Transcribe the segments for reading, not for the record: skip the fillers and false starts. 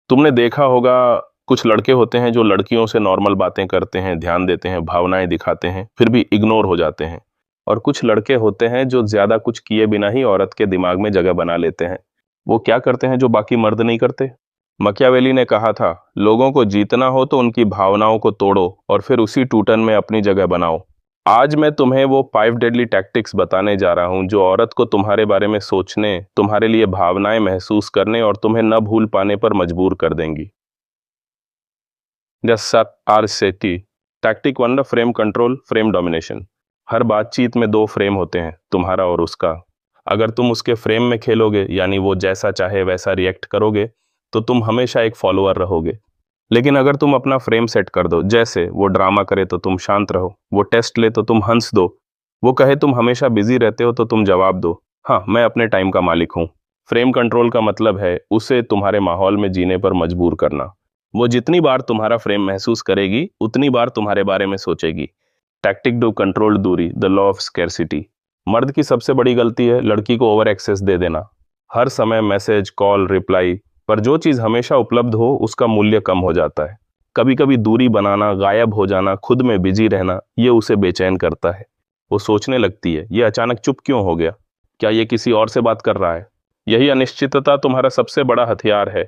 तुमने देखा होगा, कुछ लड़के होते हैं जो लड़कियों से नॉर्मल बातें करते हैं, ध्यान देते हैं, भावनाएं दिखाते हैं, फिर भी इग्नोर हो जाते हैं। और कुछ लड़के होते हैं जो ज्यादा कुछ किए बिना ही औरत के दिमाग में जगह बना लेते हैं। वो क्या करते हैं जो बाकी मर्द नहीं करते? मकियावेली ने कहा था, लोगों को जीतना हो तो उनकी भावनाओं को तोड़ो और फिर उसी टूटन में अपनी जगह बनाओ। आज मैं तुम्हें वो 5 डेडली टैक्टिक्स बताने जा रहा हूं जो औरत को तुम्हारे बारे में सोचने, तुम्हारे लिए भावनाएं महसूस करने और तुम्हें न भूल पाने पर मजबूर कर देंगी। RCT tactic 1, frame control, frame domination. हर बातचीत में दो फ्रेम होते हैं, तुम्हारा और उसका। अगर तुम उसके फ्रेम में खेलोगे, यानी वो जैसा चाहे वैसा रिएक्ट करोगे, तो तुम हमेशा एक फॉलोअर रहोगे। लेकिन अगर तुम अपना फ्रेम सेट कर दो, जैसे वो ड्रामा करे तो तुम शांत रहो, वो टेस्ट ले तो तुम हंस दो, वो कहे तुम हमेशा बिजी रहते हो तो तुम जवाब दो, हाँ मैं अपने टाइम का मालिक हूँ। फ्रेम कंट्रोल का मतलब है उसे तुम्हारे माहौल में जीने पर मजबूर करना। वो जितनी बार तुम्हारा फ्रेम महसूस करेगी उतनी बार तुम्हारे बारे में सोचेगी। टैक्टिक टू कंट्रोल दूरी, द लॉ ऑफ स्कैरसिटी। मर्द की सबसे बड़ी गलती है लड़की को ओवर एक्सेस दे देना। हर समय मैसेज, कॉल, रिप्लाई, पर जो चीज हमेशा उपलब्ध हो उसका मूल्य कम हो जाता है। कभी कभी दूरी बनाना, गायब हो जाना, खुद में बिजी रहना, ये उसे बेचैन करता है। वो सोचने लगती है, ये अचानक चुप क्यों हो गया? क्या ये किसी और से बात कर रहा है? यही अनिश्चितता तुम्हारा सबसे बड़ा हथियार है।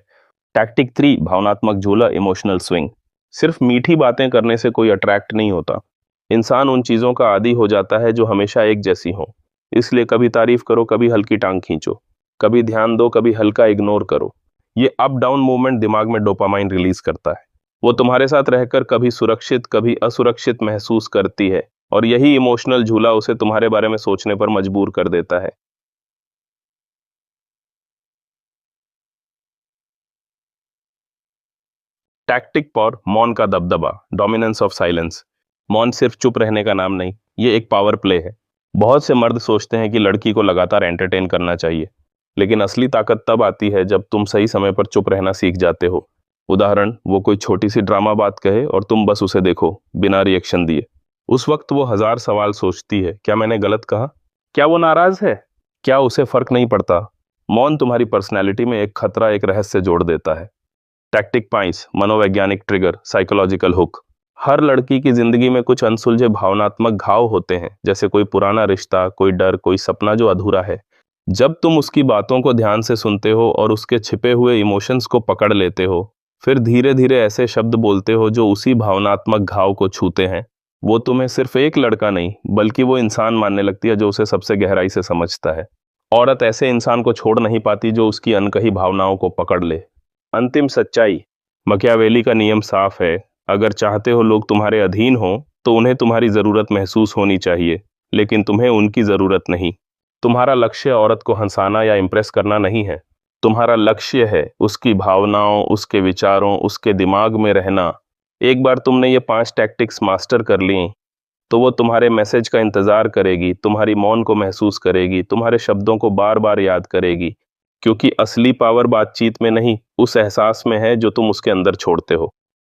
टैक्टिक 3, भावनात्मक झूला, इमोशनल स्विंग। सिर्फ मीठी बातें करने से कोई अट्रैक्ट नहीं होता। इंसान उन चीजों का आदी हो जाता है जो हमेशा एक जैसी हो। इसलिए कभी तारीफ करो, कभी हल्की टांग खींचो, कभी ध्यान दो, कभी हल्का इग्नोर करो। ये अप डाउन मूवमेंट दिमाग में डोपामाइन रिलीज करता है। वो तुम्हारे साथ रहकर कभी सुरक्षित कभी असुरक्षित महसूस करती है, और यही इमोशनल झूला उसे तुम्हारे बारे में सोचने पर मजबूर कर देता है। टैक्टिक फॉर मौन का दबदबा, डोमिनेंस ऑफ साइलेंस। मौन सिर्फ चुप रहने का नाम नहीं, ये एक पावर प्ले है। बहुत से मर्द सोचते हैं कि लड़की को लगातार एंटरटेन करना चाहिए, लेकिन असली ताकत तब आती है जब तुम सही समय पर चुप रहना सीख जाते हो। उदाहरण, वो कोई छोटी सी ड्रामा बात कहे और तुम बस उसे देखो, बिना रिएक्शन दिए। उस वक्त वो हजार सवाल सोचती है, क्या मैंने गलत कहा? क्या वो नाराज है? क्या उसे फर्क नहीं पड़ता? मौन तुम्हारी पर्सनैलिटी में एक खतरा, एक रहस्य जोड़ देता है। टैक्टिक 5, मनोवैज्ञानिक ट्रिगर, साइकोलॉजिकल हुक। हर लड़की की जिंदगी में कुछ अनसुलझे भावनात्मक घाव होते हैं, जैसे कोई पुराना रिश्ता, कोई डर, कोई सपना जो अधूरा है। जब तुम उसकी बातों को ध्यान से सुनते हो और उसके छिपे हुए इमोशंस को पकड़ लेते हो, फिर धीरे धीरे ऐसे शब्द बोलते हो जो उसी भावनात्मक घाव को छूते हैं, वो तुम्हें सिर्फ एक लड़का नहीं बल्कि वो इंसान मानने लगती है जो उसे सबसे गहराई से समझता है। औरत ऐसे इंसान को छोड़ नहीं पाती जो उसकी अनकही भावनाओं को पकड़ ले। अंतिम सच्चाई, मकियावेली का नियम साफ है, अगर चाहते हो लोग तुम्हारे अधीन हो तो उन्हें तुम्हारी जरूरत महसूस होनी चाहिए, लेकिन तुम्हें उनकी जरूरत नहीं। तुम्हारा लक्ष्य औरत को हंसाना या इम्प्रेस करना नहीं है। तुम्हारा लक्ष्य है उसकी भावनाओं, उसके विचारों, उसके दिमाग में रहना। एक बार तुमने ये 5 टैक्टिक्स मास्टर कर ली तो वो तुम्हारे मैसेज का इंतजार करेगी, तुम्हारी मौन को महसूस करेगी, तुम्हारे शब्दों को बार बार याद करेगी, क्योंकि असली पावर बातचीत में नहीं, उस एहसास में है जो तुम उसके अंदर छोड़ते हो।